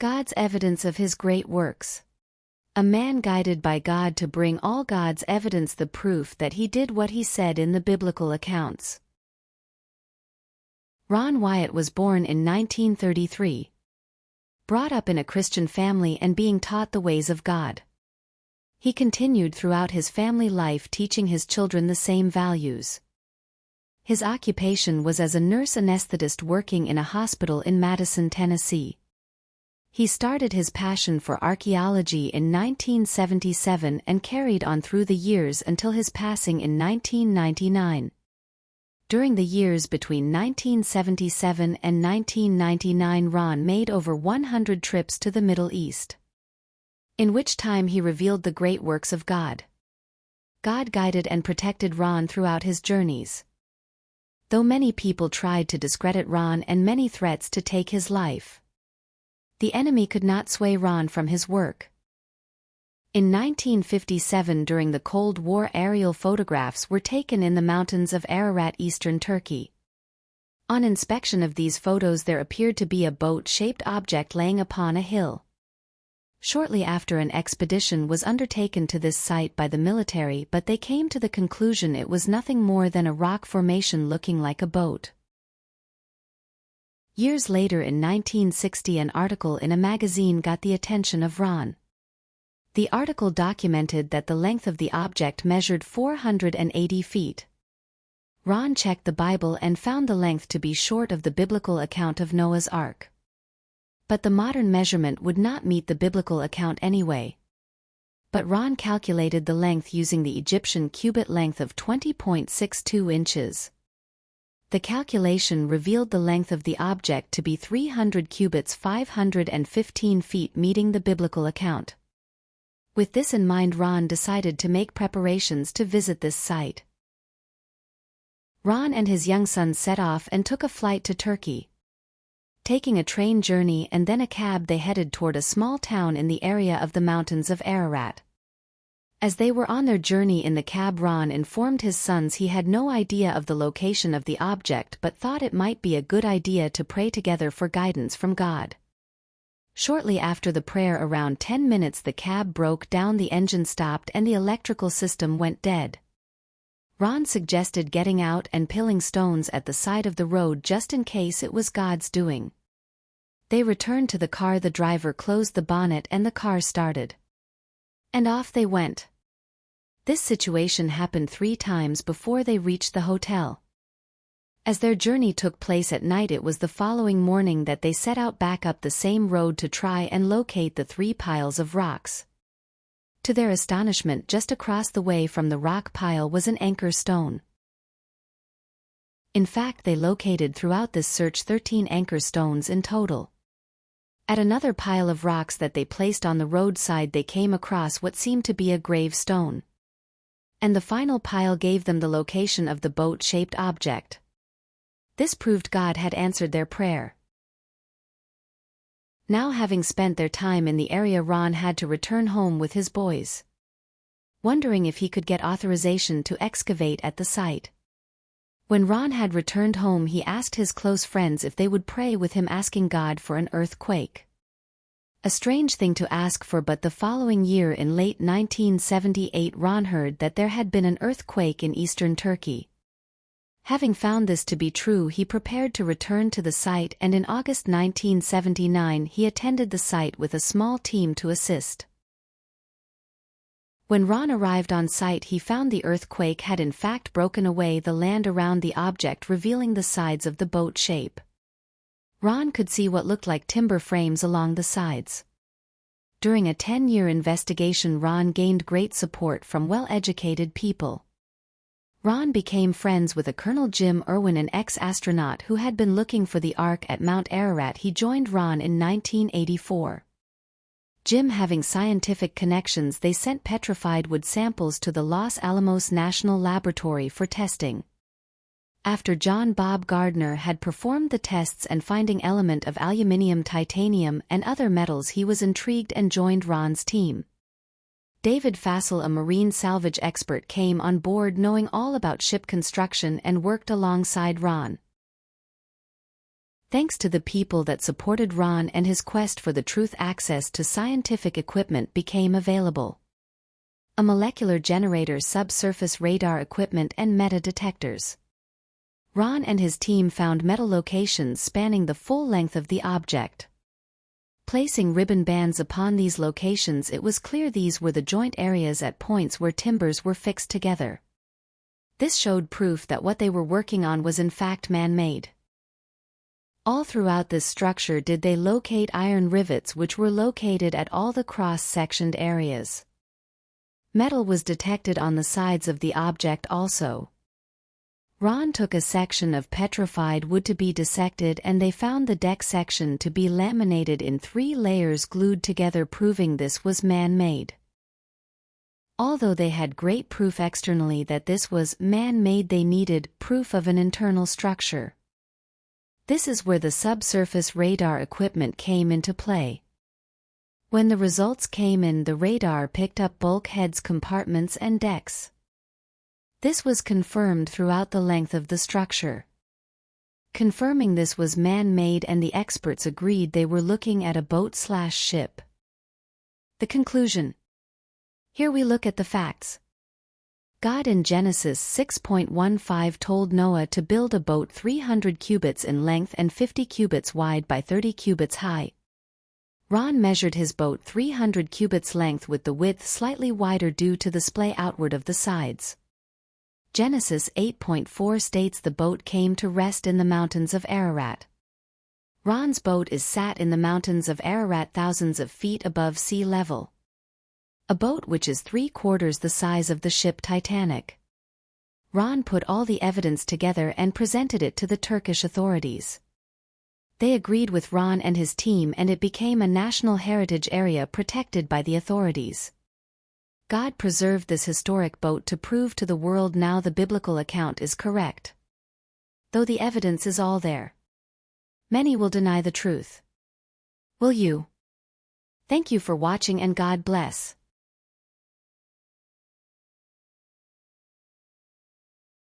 God's evidence of his great works. A man guided by God to bring all God's evidence, the proof that he did what he said in the biblical accounts. Ron Wyatt was born in 1933. Brought up in a Christian family and being taught the ways of God. He continued throughout his family life teaching his children the same values. His occupation was as a nurse anesthetist working in a hospital in Madison, Tennessee. He started his passion for archaeology in 1977 and carried on through the years until his passing in 1999. During the years between 1977 and 1999, Ron made over 100 trips to the Middle East, in which time he revealed the great works of God. God guided and protected Ron throughout his journeys. Though many people tried to discredit Ron and many threats to take his life, the enemy could not sway Ron from his work. In 1957, during the Cold War, aerial photographs were taken in the mountains of Ararat, eastern Turkey. On inspection of these photos, there appeared to be a boat-shaped object laying upon a hill. Shortly after, an expedition was undertaken to this site by the military, but they came to the conclusion it was nothing more than a rock formation looking like a boat. Years later, in 1960, an article in a magazine got the attention of Ron. The article documented that the length of the object measured 480 feet. Ron checked the Bible and found the length to be short of the biblical account of Noah's Ark. But the modern measurement would not meet the biblical account anyway. But Ron calculated the length using the Egyptian cubit length of 20.62 inches. The calculation revealed the length of the object to be 300 cubits, 515 feet, meeting the biblical account. With this in mind, Ron decided to make preparations to visit this site. Ron and his young son set off and took a flight to Turkey. Taking a train journey and then a cab, they headed toward a small town in the area of the mountains of Ararat. As they were on their journey in the cab, Ron informed his sons he had no idea of the location of the object but thought it might be a good idea to pray together for guidance from God. Shortly after the prayer, around 10 minutes, the cab broke down, the engine stopped and the electrical system went dead. Ron suggested getting out and piling stones at the side of the road just in case it was God's doing. They returned to the car, the driver closed the bonnet and the car started. And off they went. This situation happened 3 times before they reached the hotel. As their journey took place at night, it was the following morning that they set out back up the same road to try and locate the 3 piles of rocks. To their astonishment, just across the way from the rock pile was an anchor stone. In fact, they located throughout this search 13 anchor stones in total. At another pile of rocks that they placed on the roadside, they came across what seemed to be a gravestone. And the final pile gave them the location of the boat-shaped object. This proved God had answered their prayer. Now, having spent their time in the area, Ron had to return home with his boys, wondering if he could get authorization to excavate at the site. When Ron had returned home, he asked his close friends if they would pray with him, asking God for an earthquake. A strange thing to ask for, but the following year, in late 1978, Ron heard that there had been an earthquake in eastern Turkey. Having found this to be true, he prepared to return to the site, and in August 1979 he attended the site with a small team to assist. When Ron arrived on site, he found the earthquake had in fact broken away the land around the object, revealing the sides of the boat shape. Ron could see what looked like timber frames along the sides. During a 10-year investigation, Ron gained great support from well-educated people. Ron became friends with a Colonel Jim Irwin, an ex-astronaut who had been looking for the Ark at Mount Ararat. He joined Ron in 1984. Jim having scientific connections, they sent petrified wood samples to the Los Alamos National Laboratory for testing. After John Bob Gardner had performed the tests and finding element of aluminium, titanium, and other metals, he was intrigued and joined Ron's team. David Fassel, a marine salvage expert, came on board knowing all about ship construction and worked alongside Ron. Thanks to the people that supported Ron and his quest for the truth, access to scientific equipment became available. A molecular generator, subsurface radar equipment, and metal detectors. Ron and his team found metal locations spanning the full length of the object. Placing ribbon bands upon these locations, it was clear these were the joint areas at points where timbers were fixed together. This showed proof that what they were working on was in fact man-made. All throughout this structure did they locate iron rivets, which were located at all the cross-sectioned areas. Metal was detected on the sides of the object also. Ron took a section of petrified wood to be dissected, and they found the deck section to be laminated in 3 layers glued together, proving this was man-made. Although they had great proof externally that this was man-made, they needed proof of an internal structure. This is where the subsurface radar equipment came into play. When the results came in, the radar picked up bulkheads, compartments, and decks. This was confirmed throughout the length of the structure. Confirming this was man-made, and the experts agreed they were looking at a boat/ship. The conclusion. Here we look at the facts. God in Genesis 6:15 told Noah to build a boat 300 cubits in length and 50 cubits wide by 30 cubits high. Ron measured his boat 300 cubits length, with the width slightly wider due to the splay outward of the sides. Genesis 8:4 states the boat came to rest in the mountains of Ararat. Ron's boat is sat in the mountains of Ararat, thousands of feet above sea level. A boat which is 3/4 the size of the ship Titanic. Ron put all the evidence together and presented it to the Turkish authorities. They agreed with Ron and his team, and it became a national heritage area protected by the authorities. God preserved this historic boat to prove to the world now the biblical account is correct. Though the evidence is all there, many will deny the truth. Will you? Thank you for watching, and God bless.